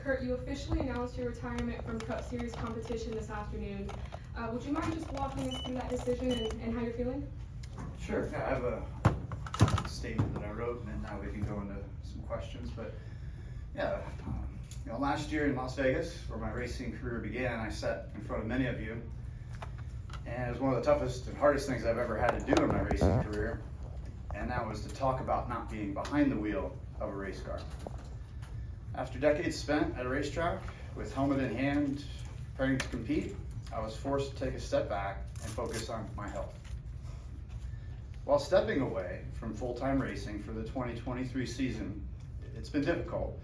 Kurt, you officially announced your retirement from Cup Series competition this afternoon. Would you mind just walking us through that decision and how you're feeling? Sure. Yeah, I have a statement that I wrote, and then now we can go into some questions. But yeah, last year in Las Vegas, where my racing career began, I sat in front of many of you, and it was one of the toughest and hardest things I've ever had to do in my racing career, and that was to talk about not being behind the wheel of a race car. After decades spent at a racetrack with helmet in hand, preparing to compete, I was forced to take a step back and focus on my health. While stepping away from full-time racing for the 2023 season, it's been difficult,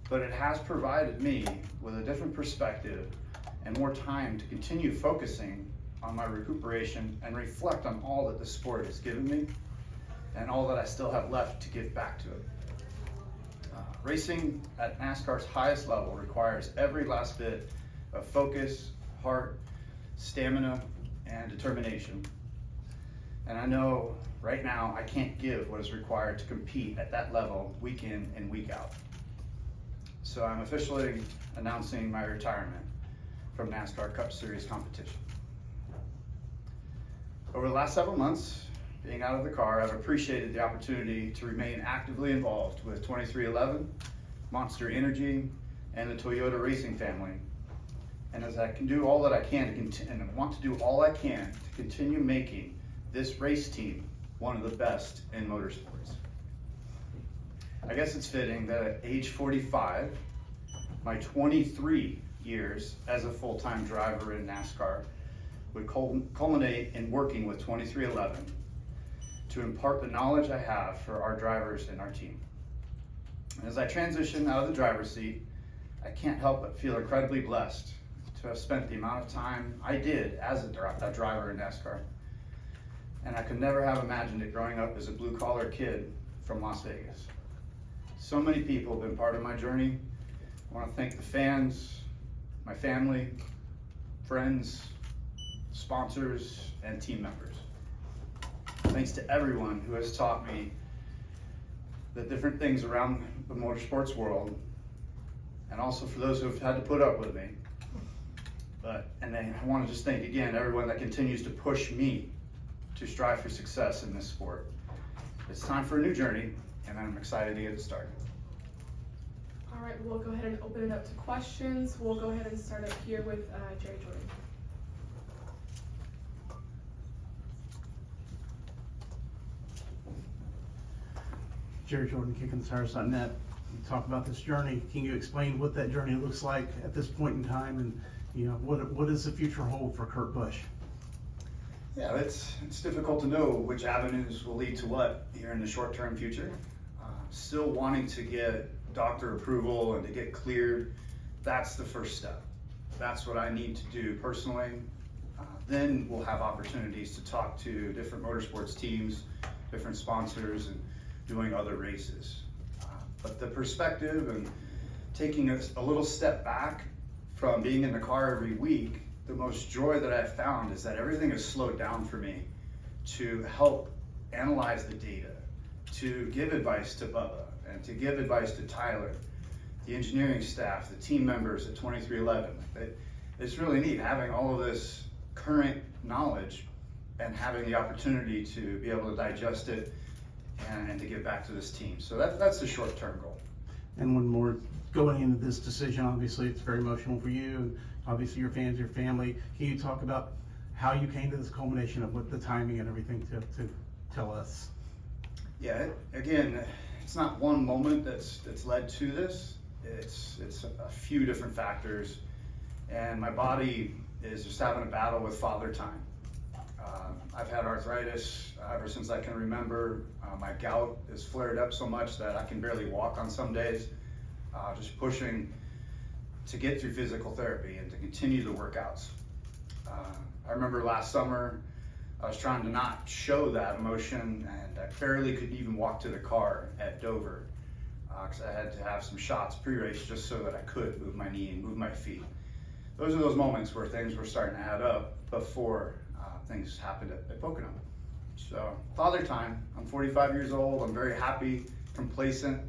but it has provided me with a different perspective and more time to continue focusing on my recuperation and reflect on all that the sport has given me and all that I still have left to give back to it. Racing at NASCAR's highest level requires every last bit of focus, heart, stamina, and determination. And I know right now I can't give what is required to compete at that level week in and week out. So I'm officially announcing my retirement from NASCAR Cup Series competition. Over the last several months, being out of the car, I've appreciated the opportunity to remain actively involved with 2311, Monster Energy, and the Toyota Racing family. And as I can do all that I can and I want to do all I can to continue making this race team one of the best in motorsports. I guess it's fitting that at age 45, my 23 years as a full-time driver in NASCAR would culminate in working with 2311 to impart the knowledge I have for our drivers and our team. And as I transition out of the driver's seat, I can't help but feel incredibly blessed to have spent the amount of time I did as a driver in NASCAR. And I could never have imagined it growing up as a blue-collar kid from Las Vegas. So many people have been part of my journey. I want to thank the fans, my family, friends, sponsors, and team members. Thanks to everyone who has taught me the different things around the motorsports world, and also for those who have had to put up with me. And then I want to just thank again everyone that continues to push me to strive for success in this sport. It's time for a new journey, and I'm excited to get it started. All right, we'll go ahead and open it up to questions. We'll go ahead and start up here with Jerry Jordan. Jerry Jordan, KickingTheTires.net. You talk about this journey. Can you explain what that journey looks like at this point in time, and what does the future hold for Kurt Busch? Yeah, it's difficult to know which avenues will lead to what here in the short-term future. Still wanting to get doctor approval and to get cleared, that's the first step. That's what I need to do personally. Then we'll have opportunities to talk to different motorsports teams, different sponsors, and doing other races. But the perspective and taking a little step back from being in the car every week, the most joy that I've found is that everything has slowed down for me to help analyze the data, to give advice to Bubba, and to give advice to Tyler, the engineering staff, the team members at 2311. It's really neat having all of this current knowledge and having the opportunity to be able to digest it and to give back to this team. So that's the short-term goal. And one more, going into this decision, obviously it's very emotional for you, and obviously your fans, your family. Can you talk about how you came to this culmination of what the timing and everything to tell us? Yeah, again, it's not one moment that's led to this. It's a few different factors, and my body is just having a battle with father time. I've had arthritis ever since I can remember. My gout is flared up so much that I can barely walk on some days. Just pushing to get through physical therapy and to continue the workouts. I remember last summer, I was trying to not show that emotion, and I barely could even walk to the car at Dover because I had to have some shots pre-race just so that I could move my knee and move my feet. Those are those moments where things were starting to add up before things happened at Pocono. So, father time. I'm 45 years old. I'm very happy, complacent,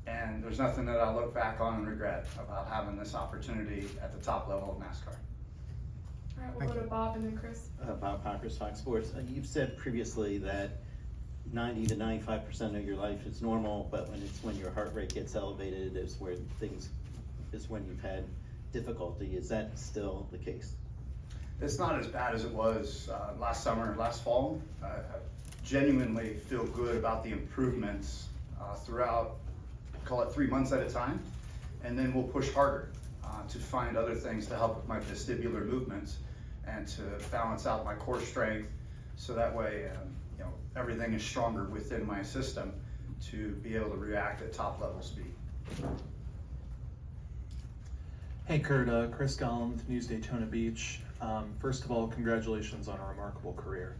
And there's nothing that I look back on and regret about having this opportunity at the top level of NASCAR. All right, we'll go to Bob and then Chris. Bob Cockers, Fox Sports. You've said previously that 90 to 95% of your life is normal, but when your heart rate gets elevated is when you've had difficulty. Is that still the case? It's not as bad as it was last summer, last fall. I genuinely feel good about the improvements throughout, call it 3 months at a time, and then we'll push harder to find other things to help with my vestibular movements and to balance out my core strength, so that way everything is stronger within my system to be able to react at top level speed. Hey Kurt, Chris Gollum, News Daytona Beach. First of all, congratulations on a remarkable career.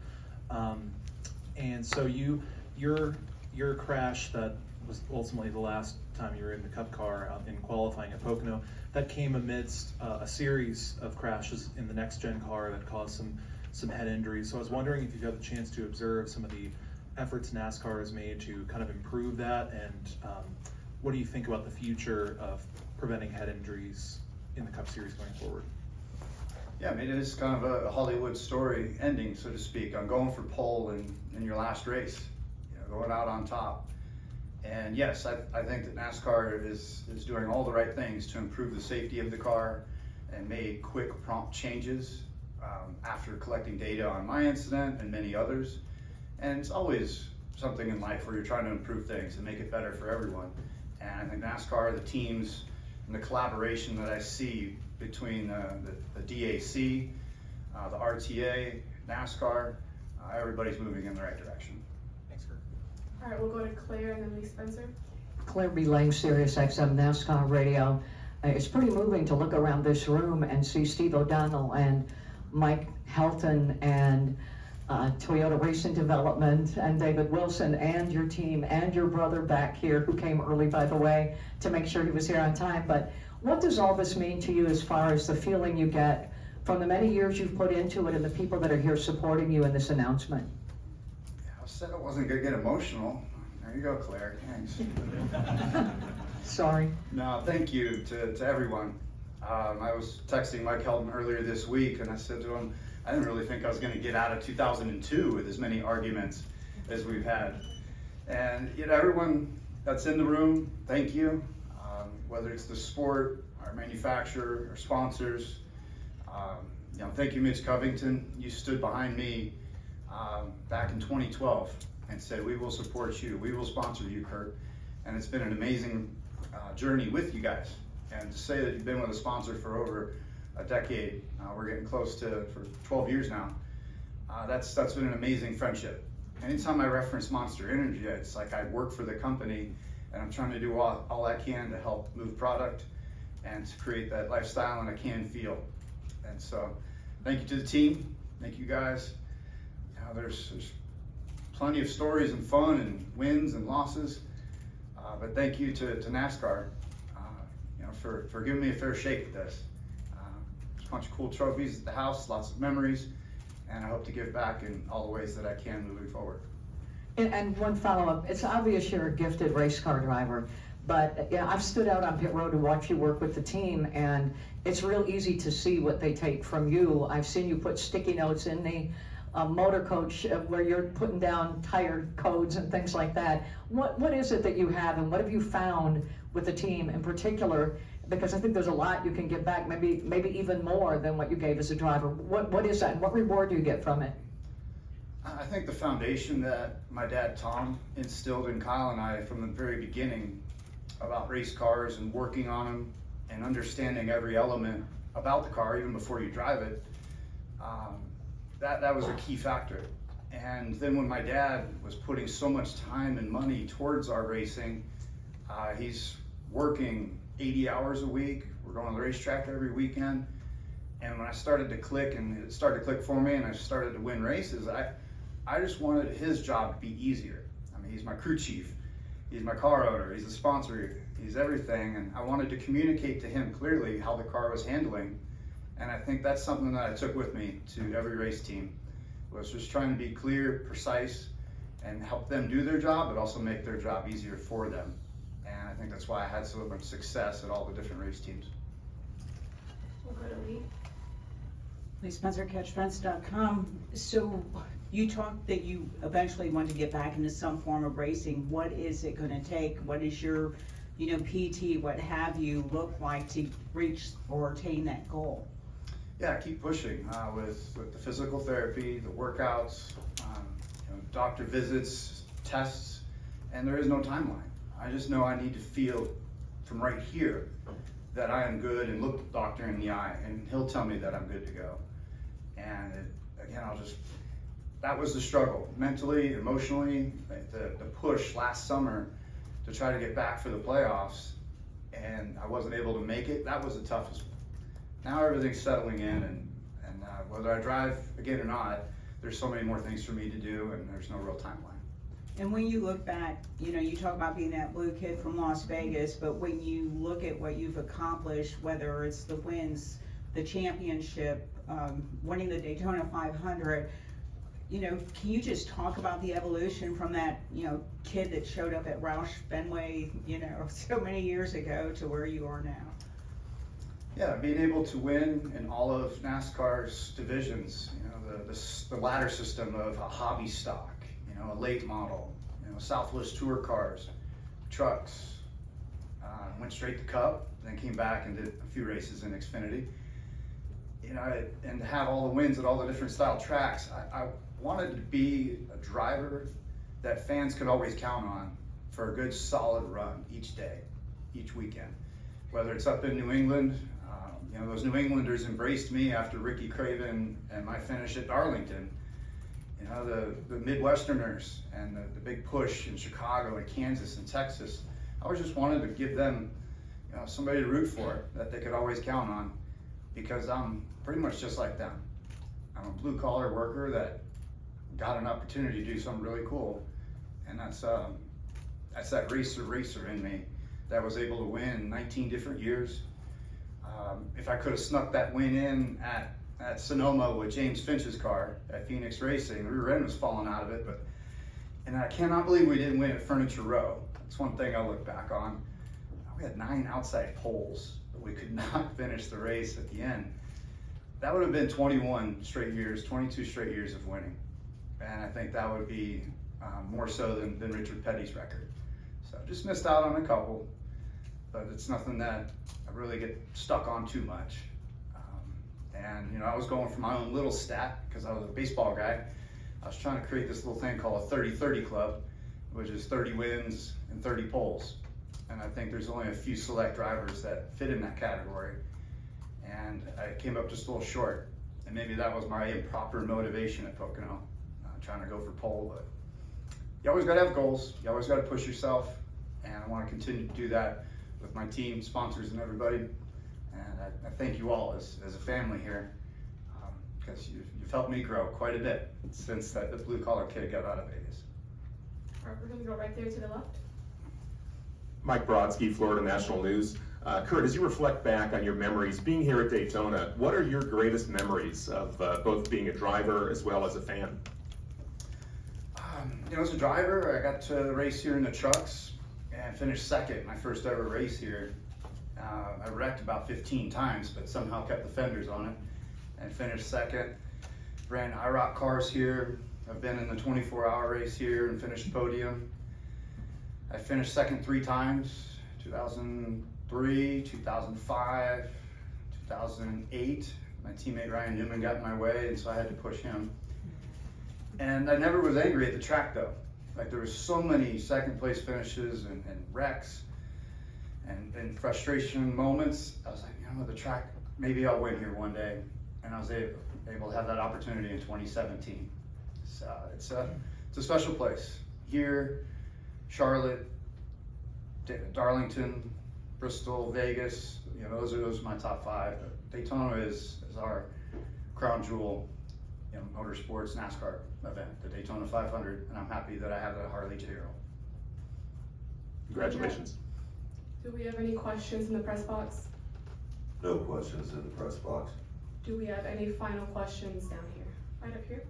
And so your crash that was ultimately the last time you were in the Cup car in qualifying at Pocono, that came amidst a series of crashes in the next gen car that caused some head injuries. So I was wondering if you've had the chance to observe some of the efforts NASCAR has made to kind of improve that, and what do you think about the future of preventing head injuries in the Cup Series going forward? Yeah, I mean, it is kind of a Hollywood story ending, so to speak. I'm going for pole in your last race, going out on top. And yes, I think that NASCAR is doing all the right things to improve the safety of the car and made quick, prompt changes after collecting data on my incident and many others. And it's always something in life where you're trying to improve things and make it better for everyone. And I think NASCAR, the teams, and the collaboration that I see between the DAC, the RTA, NASCAR, everybody's moving in the right direction. Thanks, Kurt. All right, we'll go to Claire and then Lee Spencer. Claire B. Lang, Sirius XM NASCAR Radio. It's pretty moving to look around this room and see Steve O'Donnell and Mike Helton and Toyota Racing Development and David Wilson and your team and your brother back here, who came early, by the way, to make sure he was here on time. But what does all this mean to you as far as the feeling you get from the many years you've put into it and the people that are here supporting you in this announcement? Yeah, I said I wasn't gonna get emotional. There you go, Claire, thanks. Sorry. No, thank you to everyone. I was texting Mike Helton earlier this week, and I said to him, I didn't really think I was going to get out of 2002 with as many arguments as we've had. And everyone that's in the room, thank you. Whether it's the sport, our manufacturer, our sponsors. Thank you, Mitch Covington. You stood behind me back in 2012 and said, we will support you, we will sponsor you, Kurt. And it's been an amazing journey with you guys. And to say that you've been with a sponsor for over a decade, we're getting close to for 12 years now. That's been an amazing friendship. Anytime I reference Monster Energy, it's like I work for the company and I'm trying to do all I can to help move product and to create that lifestyle and a can feel. And so thank you to the team, thank you guys. There's plenty of stories and fun and wins and losses, but thank you to NASCAR for giving me a fair shake at this. There's a bunch of cool trophies at the house, lots of memories, and I hope to give back in all the ways that I can moving forward. And one follow-up, it's obvious you're a gifted race car driver, but I've stood out on pit road to watch you work with the team, and it's real easy to see what they take from you. I've seen you put sticky notes in the motor coach where you're putting down tire codes and things like that. What is it that you have, and what have you found with the team in particular? Because I think there's a lot you can give back, maybe even more than what you gave as a driver. What is that, and what reward do you get from it? I think the foundation that my dad Tom instilled in Kyle and I from the very beginning about race cars and working on them and understanding every element about the car even before you drive it, that was a key factor. And then when my dad was putting so much time and money towards our racing, he's working 80 hours a week. We're going to the racetrack every weekend. And when I started to click, and it started to click for me, and I started to win races, I just wanted his job to be easier. I mean, he's my crew chief, he's my car owner, he's a sponsor, he's everything. And I wanted to communicate to him clearly how the car was handling. And I think that's something that I took with me to every race team, was just trying to be clear, precise, and help them do their job, but also make their job easier for them. And I think that's why I had so much success at all the different race teams. We'll go to Lee. Lee Spencer, CatchFence.com. So you talked that you eventually want to get back into some form of racing. What is it gonna take? What is your, PT, what have you, look like to reach or attain that goal? Yeah, keep pushing with the physical therapy, the workouts, doctor visits, tests, and there is no timeline. I just know I need to feel from right here that I am good and look the doctor in the eye, and he'll tell me that I'm good to go. And again, that was the struggle, mentally, emotionally, the push last summer to try to get back for the playoffs, and I wasn't able to make it. That was the toughest one. Now everything's settling in, and whether I drive again or not, there's so many more things for me to do, and there's no real timeline. And when you look back, you talk about being that blue kid from Las Vegas, but when you look at what you've accomplished, whether it's the wins, the championship, winning the Daytona 500, can you just talk about the evolution from that, kid that showed up at Roush Fenway, so many years ago to where you are now? Yeah, being able to win in all of NASCAR's divisions, the ladder system of a hobby stock, a late model, Southwest Tour cars, trucks, went straight to Cup, then came back and did a few races in Xfinity. And to have all the wins at all the different style tracks, I wanted to be a driver that fans could always count on for a good solid run each day, each weekend. Whether it's up in New England, those New Englanders embraced me after Ricky Craven and my finish at Darlington. The Midwesterners and the big push in Chicago and Kansas and Texas. I always just wanted to give them, somebody to root for that they could always count on, because I'm pretty much just like them. I'm a blue collar worker that got an opportunity to do something really cool, and that's that racer in me that was able to win 19 different years. If I could have snuck that win in at Sonoma with James Finch's car at Phoenix Racing, the rear end was falling out of it, and I cannot believe we didn't win at Furniture Row. That's one thing I look back on. We had 9 outside poles, but we could not finish the race at the end. That would have been 21 straight years, 22 straight years of winning. And I think that would be more so than Richard Petty's record. So just missed out on a couple, but it's nothing that I really get stuck on too much. And I was going for my own little stat because I was a baseball guy. I was trying to create this little thing called a 30-30 club, which is 30 wins and 30 poles. And I think there's only a few select drivers that fit in that category. And I came up just a little short. And maybe that was my improper motivation at Pocono, trying to go for pole. But you always got to have goals. You always got to push yourself. And I want to continue to do that with my team, sponsors, and everybody. And I thank you all as a family here, because you've helped me grow quite a bit since the blue collar kid got out of Vegas. All right, we're gonna go right there to the left. Mike Brodsky, Florida National News. Kurt, as you reflect back on your memories being here at Daytona, what are your greatest memories of both being a driver as well as a fan? As a driver, I got to race here in the trucks and finished second my first ever race here. I wrecked about 15 times, but somehow kept the fenders on it and finished second. Ran IROC cars here. I've been in the 24-hour race here and finished podium. I finished second 3 times, 2003, 2005, 2008. My teammate Ryan Newman got in my way, and so I had to push him. And I never was angry at the track though. Like, there was so many second place finishes and wrecks and frustration moments. I was like, the track, maybe I'll win here one day. And I was able to have that opportunity in 2017. So it's a special place. Here, Charlotte, Darlington, Bristol, Vegas, those are my top 5. But Daytona is our crown jewel, motorsports NASCAR event, the Daytona 500, and I'm happy that I have the Harley J-Roll. Congratulations. Do we have any questions in the press box? No questions in the press box. Do we have any final questions down here? Right up here?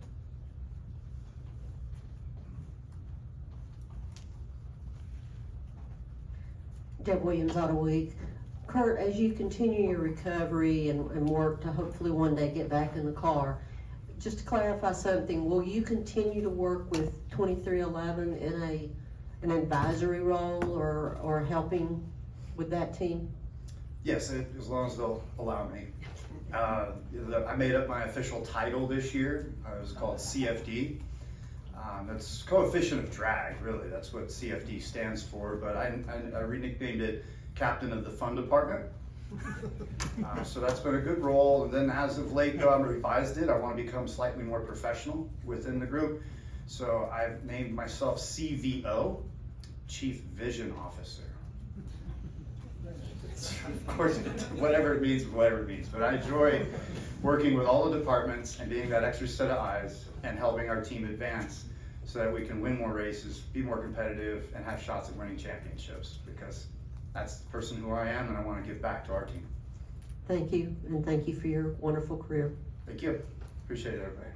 Deb Williams, Auto Week. Kurt, as you continue your recovery and work to hopefully one day get back in the car, just to clarify something, will you continue to work with 2311 in an advisory role or helping with that team? Yes, as long as they'll allow me. I made up my official title this year. It was called CFD. That's coefficient of drag, really. That's what CFD stands for, but I nicknamed it Captain of the Fun Department. So that's been a good role, and then as of late, though, I've revised it. I want to become slightly more professional within the group. So I've named myself CVO, Chief Vision Officer. Of course, whatever it means, but I enjoy working with all the departments and being that extra set of eyes and helping our team advance so that we can win more races, be more competitive, and have shots at winning championships, because that's the person who I am, and I want to give back to our team. Thank you, and thank you for your wonderful career. Thank you. Appreciate it, everybody.